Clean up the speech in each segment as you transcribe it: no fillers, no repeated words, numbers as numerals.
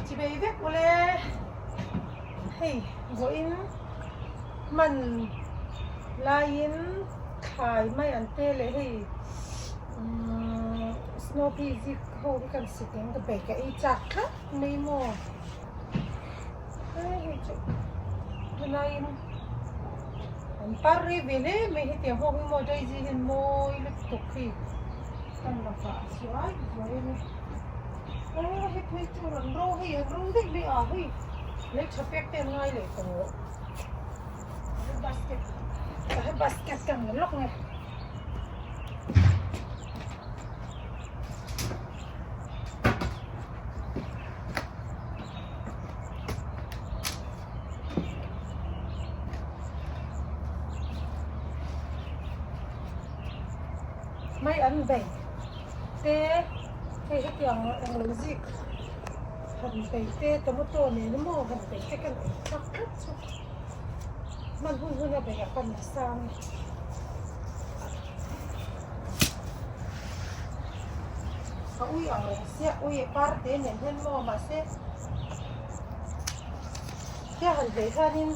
chỉ bây vét của lê hey gọi mình lain khai mai anh tê lê hey Snoopy zik ho đi cần xịt những cái bể cái chặt á mấy mò hey chú lain anh Paris về lê mấy cái tiếng ho mò đây gì hình môi lực tục khi anh là phải xoay rồi hết hết chú lần rô hay thích đi à hay lấy chụp cái ngay lấy cổ cái basket cầm lóc này mấy ăn bể tê cái tiếng anh lấy gì hành bể tê tomato này nó mò hành bể cái này chắc lắmมันหุ่นๆไปกับคนซ้ำเขาอุ้ยอะไรเสียอุ้ยปาร์ตี้เนี่ยเพื่อนมองมาเสียแค่หันไปแค่นี้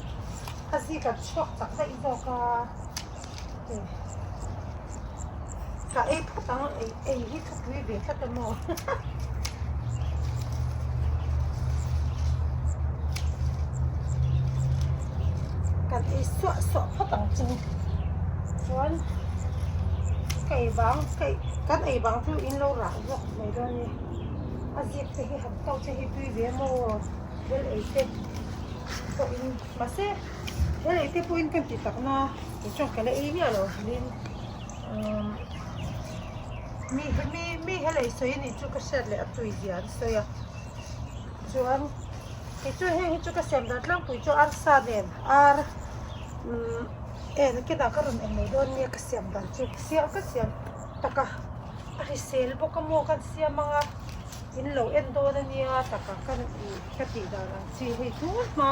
อาศัยกับช็อกจากได้อีกแล้วก็ไอ้พวกตั้งไอ้ที่ทุกวิเวกก็จะมองกันไอ้สวะพอตั้งจริงส่วนไก่บางไก่กันไอ้บางที่อินเราหลังยกไม่ได้เนี่ยอาศัยจะให้หันเต้าจะให้ดูเวียโม่เดี๋ยวไอ้เต้ก็อินมาเสียเดี๋ยวไอ้เต้พูดอินกันติดตักนะจะช่องกันเลยไอ้เนี่ยเหรอลินมีอะไรสวยนี่จุกกระเซ็ดเลยตัวอีเดียนสวยส่วนไอ้จุกให้จุกกระเซ็ดดัดล่างปุ๋ยจุกอันซาเดนนี่คิดว่าก็รุ่นเอ็มไม่โดนเนี่ยกระเซ็ดดัดจุกเสียกระเซ็ดตะกะอะไรเซลพวกกโมกันเสียมังอ่ะอินโลเอ็นโดนเนี่ยตะกะกันอีกติดารังซีให้ทุกมา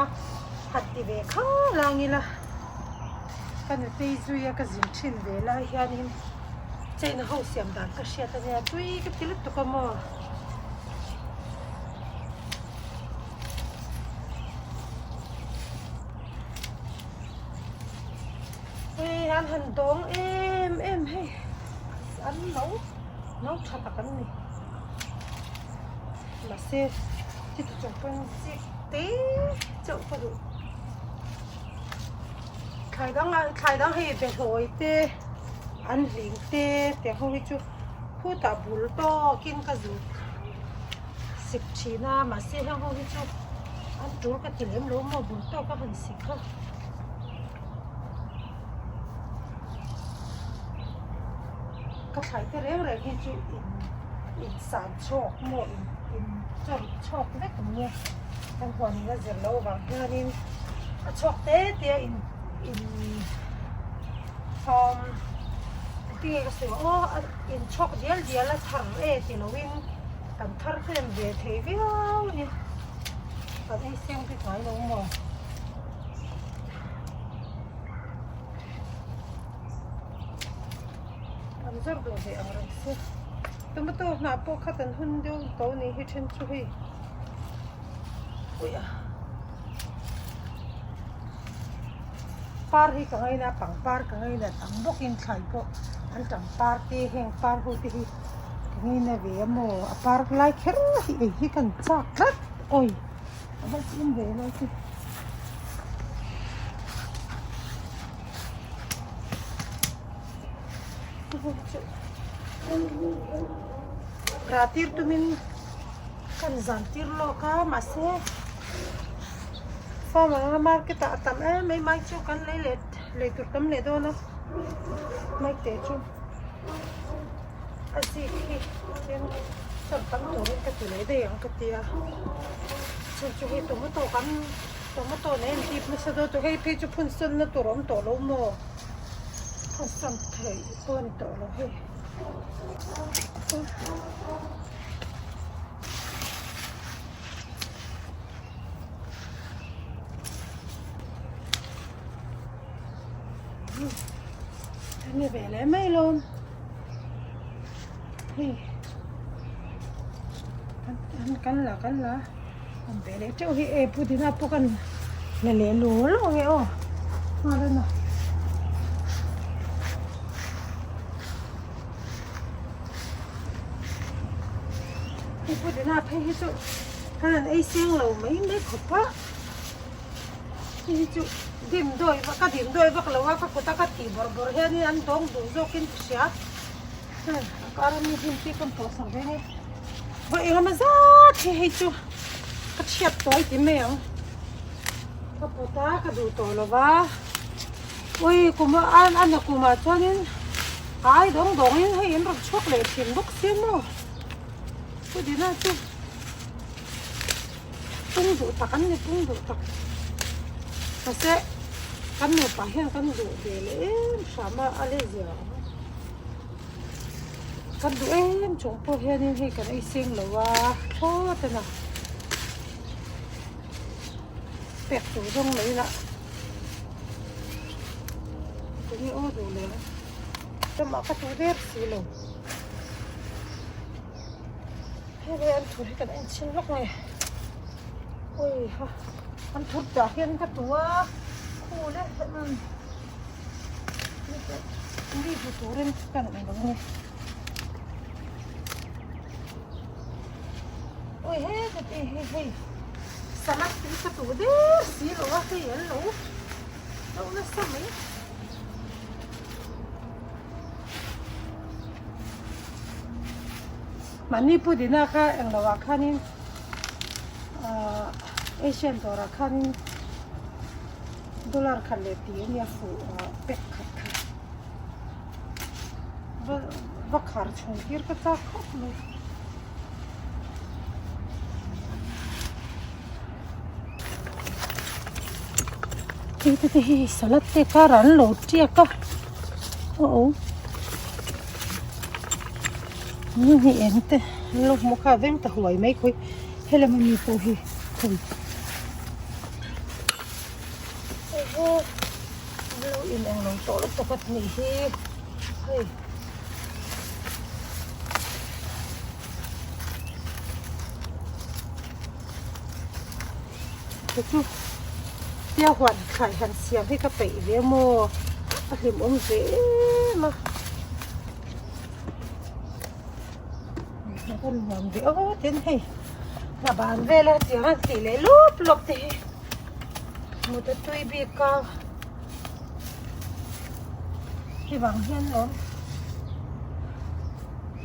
หัดตีเบข้างล่างนี่ละกันตีจุยก็จินชินเวลาเฮียนี่ใจน่าหัวเสียมดันก็เสียแต่เนี่ยจุยก็ติดตุกโมอันหันดงเอ็มให้อันน้องชัดกันนี่มาเสียที่ตัวจงเป็นสิตีเจ้าก็ดูใครต้องให้เป็นโหยเตอันหลิงเตแต่เขาให้จูพูดตาบุลโตกินกระดู10 ชีน่ามาเสียให้เขาให้จูอันจูก็ติดเลี้ยงรู้มาบุลโตก็เป็น10ค่ะก็ขายแต่เรื่องอะไรที่จูอิน3 โชคโมอินจอมโชคเล็กตรงนี้ทั้งคนนี้ก็จะเล่าบางเรื่องนี้โชคเตะอินพอมที่ก็สิว่าโอ้อินโชคเดียวแล้วทำที่เราวิ่งกันทาร์เฟนเบทเวียวเนี่ยตอนนี้เสียงที่ไหนลงมาจอดดูสิอะไรสิตัวมันตัวหน้าปกขัดอันหุ่นเดียวตัวนี้ให้ฉันช่วยอุ้ยปาร์ที่กังไงนะปังปาร์กังไงนะตั้งบกินไข่ก็อันตั้งปาร์ที่แห่งปาร์หุ่นที่กังไงนะเวียโม่ปาร์ไล่แค่ที่กันจักรัดโอ้ยอะไรกินเวียเลยสิRatir tu min kan zantir loka masih Fama market atam mai mai chu kan le tur tam le do na mai te chu asi ki yen sab tam to ka tu le de yang ka tia chu chu hi tomato ne tip mi sa do to hi pe chu phun sun na turom to lo mo phun sun thei pon to lo hiนี่แบบแล้วไม่ลงนี่กันละ มันเปเลยเจ้าที่พูดที่น่าพูดกันเลยรู้แล้วไงอ๋อมาแล้วนะพูดที่น่าให้เจ้าถ้าไอ้เสียงเราไม่ขบปะให้เจ้าดิ่มด้วยว่าก็ดิ่มด้วยว่าเราว่าก็ตะกัดตีบอร์เฮนี่อันดงดูโจกินเสียการมีดิ่มที่คนโตสั่งได้ไงว่าเองมันจะที่ให้เจ้าก็เชียบตัวที่แมวก็ปวดตาก็ดูตัวแล้วว่าโอ้ยกูมาอันกูมาชอบนี่ไอ้ดงนี่ให้เห็นรถช็อกเลยเสียงลุกเสียงมั้งพูดดีนะจุ๊บปุ้งดูตักอันนี้ปุ้งดูตักแต่เสะกันหนูไปเห็นกันดูเดี๋ยวเลยสามารถอะไรเสียกันดูจงพอเห็นนี่ให้กันไอ้เสียงเลยว่าโอ้แต่น่ะเป็ดตัวตรงนี้ละตัวนี้โอ้ดูเลยจะมาก็ตัวเด็ดสิลูกให้เรียนถูกให้กันเอ็นชิ้นลูกไงโอ้ยฮะมันถูกจากเห็นกับตัวคู่เลยนี่คือตัวเล่นกันอะไรบ้างไงโอ้ยเฮ้ยเฮ้ยสลัดสีกระตูเด้อสีหรือว่าสีอะไรหรือเราน่าสมัยมันนี่พูดดีนะค่ะเอ็งเราว่าค่ะนี่เอเชียนตัวละค่ะนี่$คันเลยตีเนี่ยฟูเป็ดขัดค่ะว่าขาดชงกีร์ก็จะครบเลยที่สลัดเตะการันโหลดเจียก็โอ้นี่เอ็นเตะลูกมุกเว้งแต่หวยไม่คุยให้เรามันมีตัวที่คุยโอ้โหเราอินเองลงโตแล้วตกนี่ที่เฮ้ยจุ๊บเดี๋ยวหวานไข่หันเสียงให้กระเป๋เดี๋ยวโม่อาหิมอมเสมาแล้วก็หอมเดี๋ยวเต้นให้หน้าบ้านเวลาเสียงตีเลยลบเตะมุดตุยบีกาที่บางเฮียนเนาะ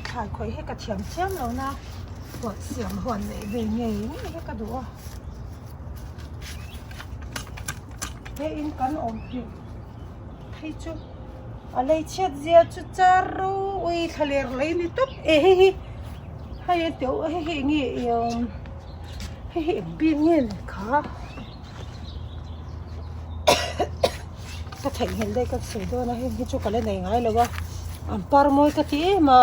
ถ่ายคอยให้กระเทียมเชื่อมแล้วนะหัวเสียงหวนเลยเวียนไงนี่ให้กระดูกให้อินกันอมอยู่ให้จุอะไรเช็ดเสียจุจารุอุ้ยทะเลอะไรนี่ตุ๊บให้เดี๋ยวให้เงี้ยให้บีบเงี้ยค่ะก็ถ่ายเห็นได้ก็สวยด้วยนะให้จุกันเล่นได้ง่ายเลยว่าอันปาร์มอยก็ที่มา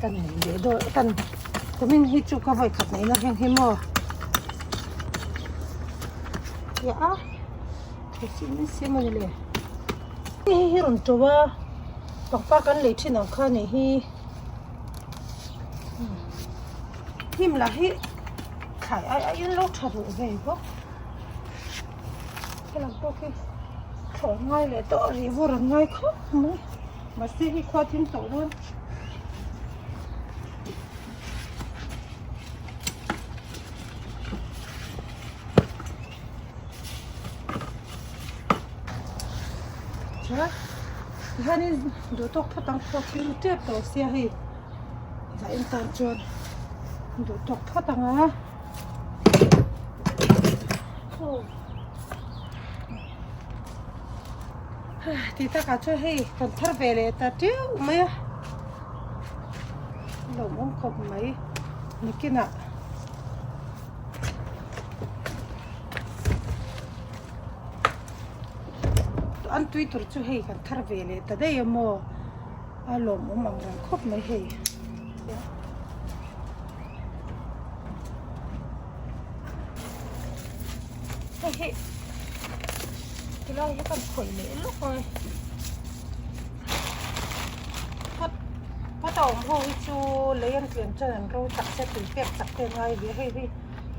กันเดี๋ยวดูกันก็ไม่ให้จุกันไว้ขัดไหนนะให้หม้อยานี่สิมันเลยนี่รุ่นตัวปักปากันเลยที่น้องข้านี่หิมละฮิขายไอ้ยันโลกถัดเลยก็ให้เราโอเคของ่ายเลยตัวรีบรังง่ายเขามาซื้อให้ควาทิ้งตัวด้วยใช่ฮันนี่ดูตกพัดตังควาทิ้งเจ็บตัวเสียให้ใจอินตาจวนดูตกพัดตังที่ตากาช่วยให้กันทาร์เวเลตัดเดียวไหมหลงขบไหมนี่กินอ่ะอันตุยตัวช่วยให้กันทาร์เวเลตัดได้ยังโมอารมณ์มันรังขบไม่ให้ที่เราจะกันข่อยเลยลูกเลยพัด tàu hô chú lấy ăn tiền cho nên rau chặt sẽ tùy phép chặt tiền ngay vì hay vì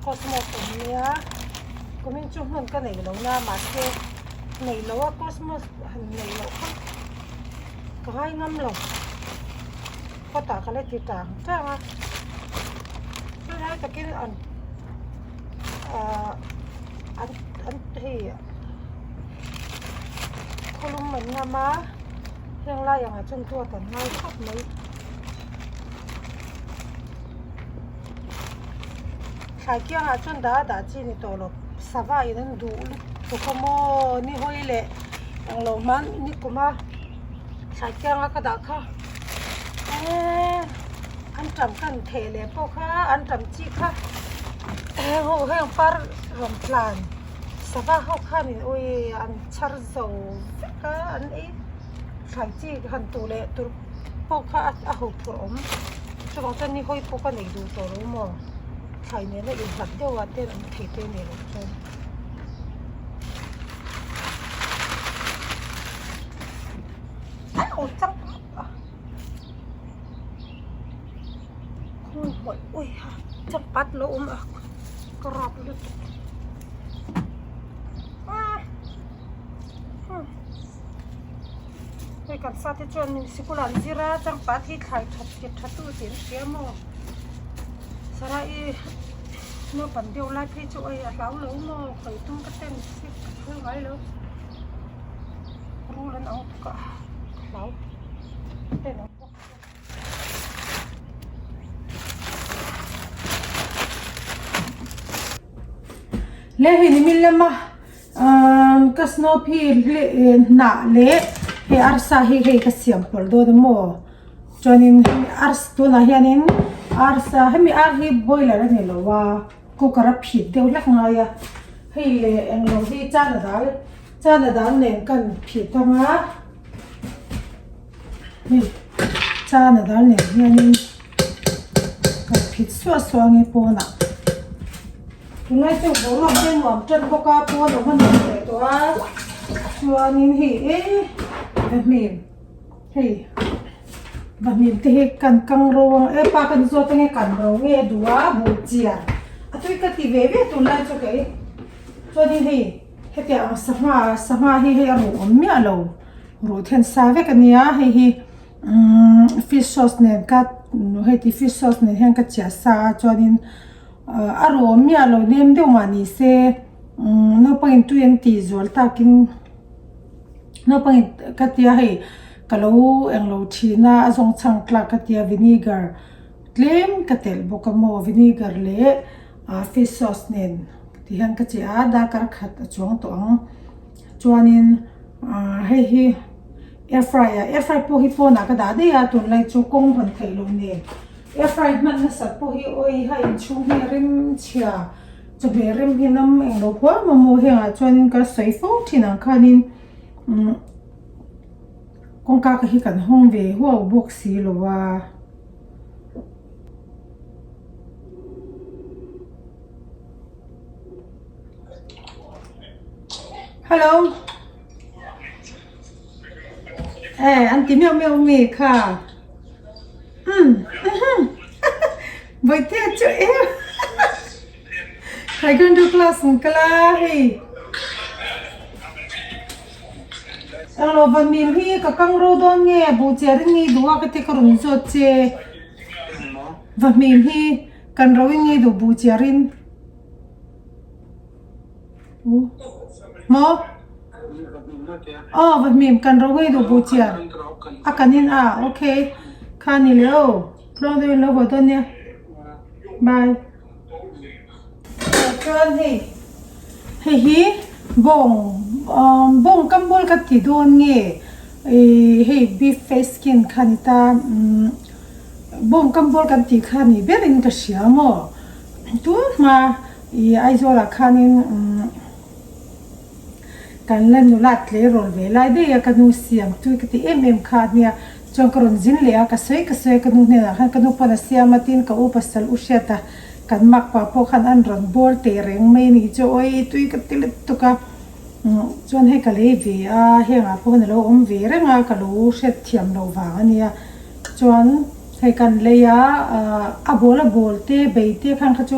cosmos của mình á của mình chung hơn cái này lâu na mà cái này lâu á cosmos hình này lâu không có 2 năm lâu có tả cái này thì tả chắc à cái này cái ăn ăn thì kolom mình nga má yang la yang chung tua tận ngay khóc mấy khai kia nga chung đã chi ni to lo sava idan du to komo ni hoile ang lo man ni kuma khai kia nga ka da kha an tram kan thele po kha an tram chi kha ho hang par rom plan sava ho kha ni oi an char zo ka an e khai chi han tu le tu po kha a ho prom chu bang tan ni hoi po ka nei du to lo mo khai ne le in hat deu wa te an thei te ne lo chen ôi chắc ôi chắc bắt lỗ mà crop luôn cái cảnh sát thì chọn mình sẽ có làm gì ra chẳng bắt thì khai thật tu tiến kia mà sau này nó vẫn điều lại thì chỗ ấy lão lỗ mà phải tung cái tên sẽ hơi gái lỗ ru lên áo cả lão tên nó lẽ hình mình làm mà cái snow pea nã lẽ he arsa he cái xiêm phật đó mà cho nên ars tu na hianin arsa he mi ar he boiler này lo wa cooker phi tiêu lắc ngay à he lẽ anh lo he cha là đal nên cần phi tăng á cha là đal nên hianin cần phi xóa nghe po na ngay chỗ bố làm trên ngọn chân có cá po nó vẫn để toa cho nên hi và mềm thì cần căng rong pa cần zo tenge cần rong nghe đua bù chia à tôi cái tí về tu lại cho cái cho nên hi cái tiang sama hi aro mía lâu rồi then sa về cái nia hi fish sauce này cái hay thì fish sauce này hàng cái chia sa cho nên aro mía lâu nem đều mà ni se nó bằng 20 rồi ta kinh nó bằng cái tia hay cái lâu anh lâu china azong chang kla cái tia vinegar claim cái tel bokamo vinegar le fish sauce nen thì hàng cái chia đã cả khát chuang toang chuanin hay hi air fryer po hi po na cái đá đấy tuần lại cho công vẫn thấy luôn nè air fryer mình là sắp po hi oi hay chung hi rim chia cho bé rim hi nam anh lâu quá mà mua hàng chuan cái sấy phô thì nàng khanin con cá cái cần hong về hoa buộc xí lo wa hello anh tìm mèo mì cả vậy thế chứ em hãy gần được class cái hi anh lo văn miền hi cả căng rô đón nghe bố trẻ đến nghe đùa cái cái rung rốt chê văn miền hi cần rô nghe đùa bố trẻ rin mo văn miền cần rô nghe đùa bố trẻ cần hin ok khan hi leo long đi leo hồi tuần nha bye con hi bong kambol ka ti don nge hey beef face skin khanita bong kambol kan ti khani berin ka siamo tu ma aizola khanin kan len no lat le rol ve lai de ka nu siam tu ka ti khania chong kron zin le ka sei ka nu ne ha ka nu pa na siamatin ka upasal usyata kan mak pa po khan an ron bor te reng mai ni cho oi tui ka tilit to ka chuan he ka le ve a henga po na lo om ve renga ka lo set thiam lo wa ania chuan ให้กันเลยอะบอลเตะเบยเตะข้างเขาจู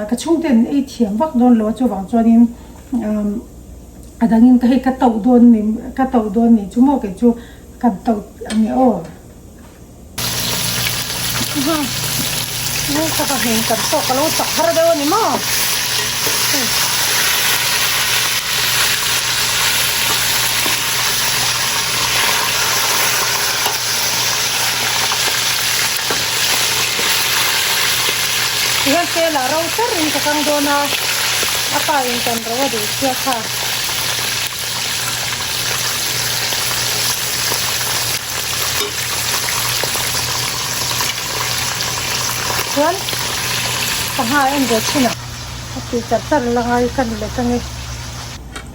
กระชุ่มเต็นไอเถียมวักโดนหลวจูวังจวนนี้ดังนี้ก็ให้กระตุกโดนนี่จูโมกจูกระตุกอันนี้โอ้นี่ก็เห็นกันตกกระโดดตกฮาร์ดนี่มั้งyang sela router ini kakang dona apa yang kan rawa di siapa tuan pahal yang dia cina tapi tertar langai kan lekan ni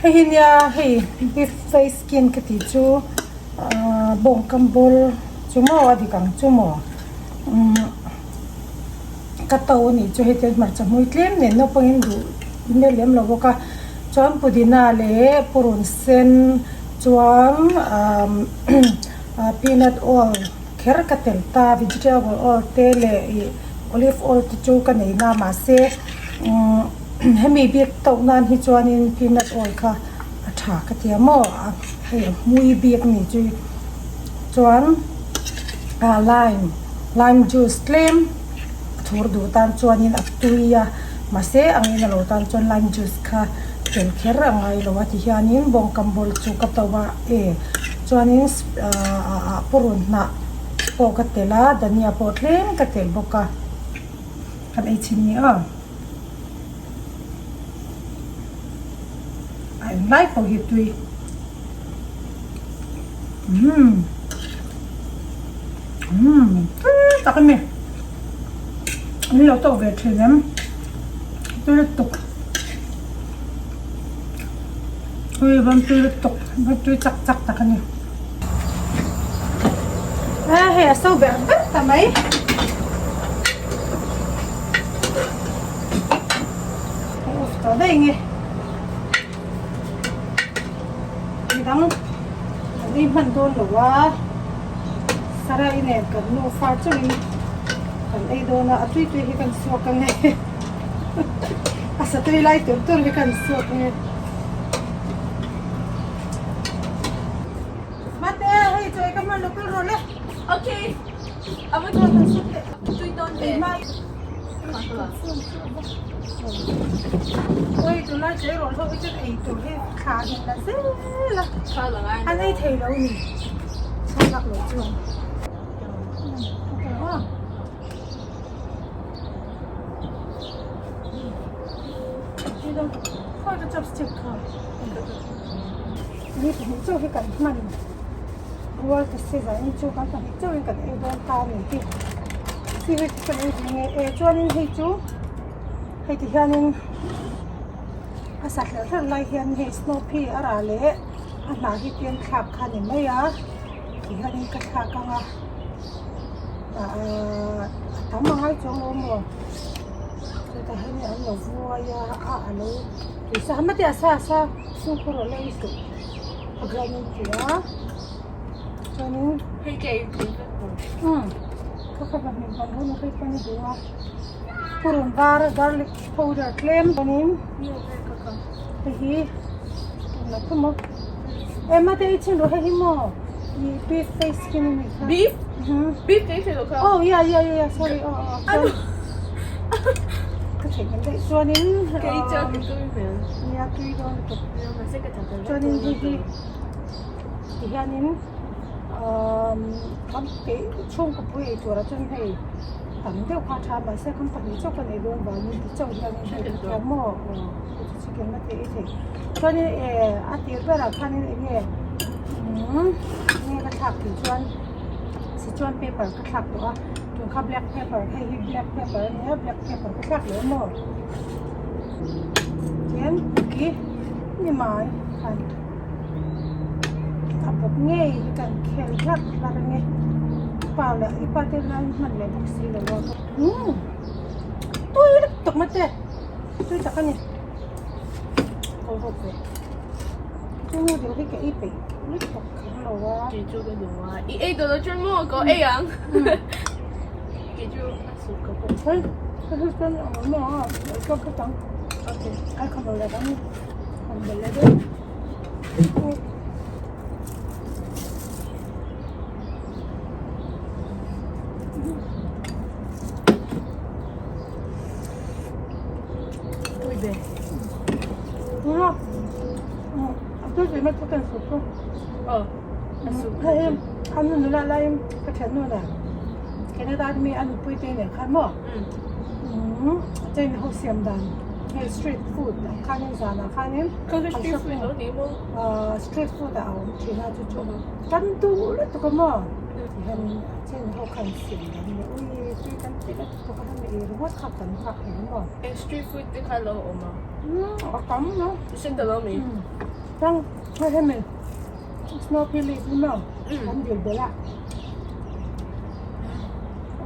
hei ya hei beef face skin ketiju bong kambol cuma wadi kang cumaกระตูนี่จะเห็นมันจะมุ่ยเลี้ยมเนี่ยนกเป็นดูเนี่ยเลี้ยมเราบอกว่าจอมปูดินาเล่ปูรุนเซนจอมพีนัทออยล์เคร์กเตลตาวิจิเตอร์ออยล์เตลโอลิฟออยล์ที่จูกันในน้ำมาเซ่ให้มีเบียดตกนานที่จวนนี่พีนัทออยล์ค่ะถากระเทียมให้มุ่ยเบียดนี่จุจวนไลม์จูสเลี้ยมทูร์ดูตันชวนยินอัตุยามาเสอังยินเราตันชวนไลม์จูสค่ะเป็นแค่เรื่องไงเราว่าที่ยานินบงกัมบอลจูกับตัวชวนยินปรุนนะปกติละดันยาปกเล่นกติลบกะกันไอชินนี่ไอ้ไลฟ์เขาหิตุยตักกันไหมนี่เราต้องเวทเลยนะตัวเล็กตกบันตัวเล็กตกบันตัวจักตะกันเนี่ยเฮ้ยสู้แบบนั้นทำไมต่อได้ไงนี่มันโดนหรือว่าสาระอินเนตกับโนฟาจุยกันไอโดนะตุยให้กันสวกันไงอาศัยตุยไล่ตัวให้กันสวกไงมาเต้ให้ช่วยกันมาลุกขึ้นรถเลยโอเคเอาไปตัวนั้นสุดเลยตุยโดนเด็กมาโอ้ยตัวนั้นเจ๊รถเขาไปจุดไอตัวให้ขาเห็นแล้วสิละอันนี้เทแล้วนี่ชอบหลักเลยจุ๊บค่อยจะจับสติ๊กค่ะนี่ผมช่วยให้กันมันว่าจะเสียใจนี่ช่วยกันแต่ช่วยกันเองโดนตาหนึ่งทีที่ให้กันเองช่วยนี่ให้จูให้ที่ยันนี่อาศัยแล้วถ้าไล่ยันให้สโนว์พีอะไรเละอันไหนที่เปลี่ยนขับคันอย่างไม่ยะที่ยันนี่ก็ขับกันอ่ะทำมาให้จงลงหมดแต่ให้เนี่ยเราวัวยาอะไรดิฉันไม่ได้อาศัยสุขภาพเลยสุดอะไรนี่ที่อ่ะตอนนี้ให้ใจก็คือแบบนี้บางคนเคยเป็นดูว่าพูดถึงgarlic powder เคลมตอนนี้ที่แล้วก็มั้งมาได้ชิมดูให้หิมะยี่ beef face skin นี่ค่ะ beef face เหรอคะ oh yeah sorry ก็ใช่กันได้ส่วนนี้ก็อีกจะกินก็ไม่เป็นเนี่ยตุยโดนตกส่วนนี้ที่ยันนี้ทำเก๋ช่วงกับผู้ใหญ่ตัวเราจนให้ทำเดี๋ยวความชามาเสียคำตัดนี้เจ้ากันในโรงพยาบาลนี่เจ้ายันนี้ให้แค่หม้อจะกินมาเตะเฉยส่วนนี้อาทิตย์เวลาคันนี้เนี่ยกระชับถึงส่วนเปเปอร์กระชับหรือว่าถึงข้าว black pepper ให้ black pepper เนี่ย black pepper กระชับเหลือหมดเช่นกี่นี่ไม้ค่ะทำแบบง่ายกันแค่ชักอะไรเงี้ยเปล่าเลยอีป้าเต้นนั้นมันเลยบุกซีเลยว่าตุ้ยตกมาเต้ตุ้ยตะกันเนี่ยโอ้โหเดี๋ยวให้แกอีไปนี่ตก หรอวะ 記住嗰度啊，A 到咗最末個 A 啊，記住數個步。เฮ้ยก็คือเป็นอะไรเนาะก็ต้อง OK， ไอ้ขนมอะไรกันขนมอะไรด้วย會嘅。啊，都是没做点手术。哦，係看到你來個錢咯啦，其他大咪按不一定嚟看麼？真係好鹹淡，係 street food，看見啥啦？看見。佢嘅 street food 攞點啊？street food 啊，我們其他就做，咁多啦，都咁麼？係真係好看鹹嘅，喂，最近啲咧，都覺得咪我吸緊拍嘅麼？street food 啲開攞我嘛？我咁咯。先得攞未？當係咪？Snow Pili tu no, kan dia bela.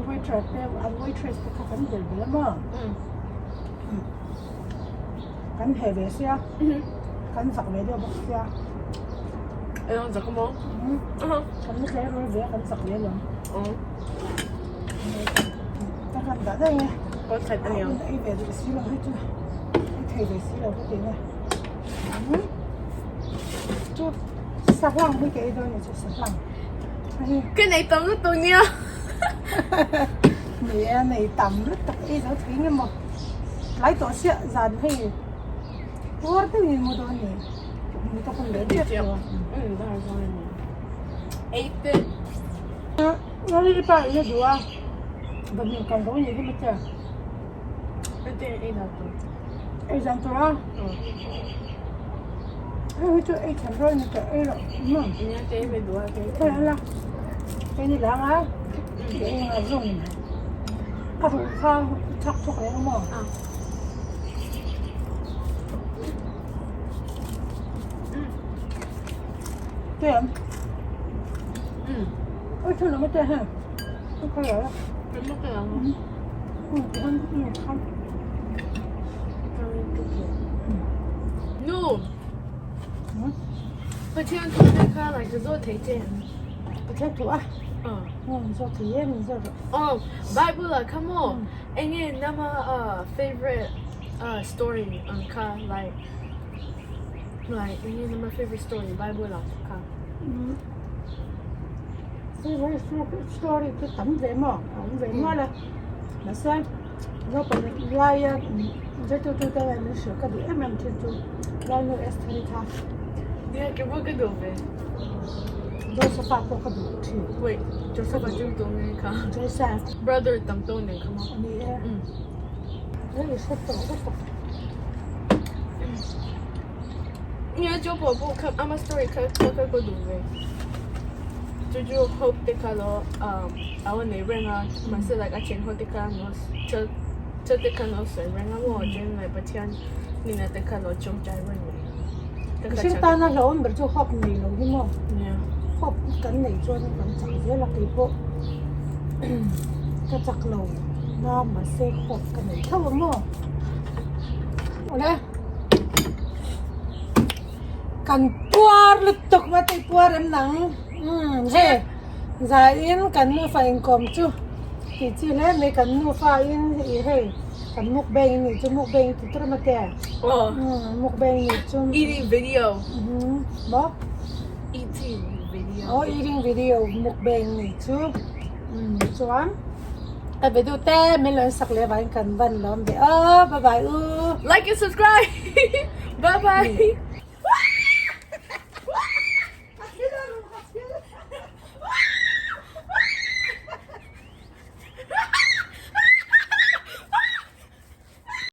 Waitress tu kan dia bela mo. Kan hebe sia, kan sak le dia bok sia. Ayun, sak mo? Kan ni kaya ro dia kan sak le lo. Ta kan da da nge. Có thật anh em. Ai về được xí lo hết chưa? Thầy về xí lo cái gì này. Chút sắp lăng với cái đôi này chút sắp lăng. Cái này tầm nó tôi nha. Mẹ này tầm rất tập ý nó thấy nhưng mà lấy tổ xe dàn hay quá cái gì mà đôi này người ta không lấy được rồi. Đó là con này. Ê tên. Nó đi bao nhiêu đùa? Bây giờ còn có gì thế mà chưa? Cái tên ê nào tôi. Ê dàn tôi á? Ê cho ê chẳng rồi này ê rồi. Nhá tế về đùa cái. Thế là cái gì đáng á? Cái là dùng này. À thôi sao chắc thuộc đấy không ạ? Tiền? Ôi thôi nó mới tiền hả? Không có lỡ đâu. Cái mất cái nào không? Không. No. But you don't think I like the door take it. Cái chỗ à? Do thì em do rồi. Oh, Bible, come on. And then nama favorite story on ka like and then nama favorite story Bible ka. Favorite story cái tấm về mà, tấm về mà là sao? Nó còn lại giờ tôi đang làm sự cái gì em làm tôi lại nó estimate ha. Yeah, cái bữa cái đồ về. Rồi sẽ phát có cái đồ thì. Wait, Joseph Ajun tông này ka. Rồi sao? Brother tông tông này come on. Nè. Đấy sẽ tổ cái tổ. Yeah, cho bộ bộ come ama story ka cái đồ về. Juju hope they kalo our neighbor nga masa like a chen hope they kalo cho they kalo say renga mo jen like batian ni na they kalo chong chai ren me. Cái sinh ta nó lâu mà cho học này lâu như mà. Yeah. Học cái này cho nó vẫn chẳng dễ là cái bộ. Cái chắc lâu nó mà sẽ học cái này thâu mà. Oke. Kan puar lutuk mati puar em nang. He. Zain kan nu fa income chu. Ki chi le me kan nu fa in he. Kan mukbang ni chu mukbang tu tra mate. Oh. Mukbang ni chu. Eating video. Bo? Eating video. Oh, eating video mukbang ni chu. Chuan. Tại vì tôi té mấy lần sạc lệ bạn cần vần lắm. Bye bye. Like and subscribe. Bye bye.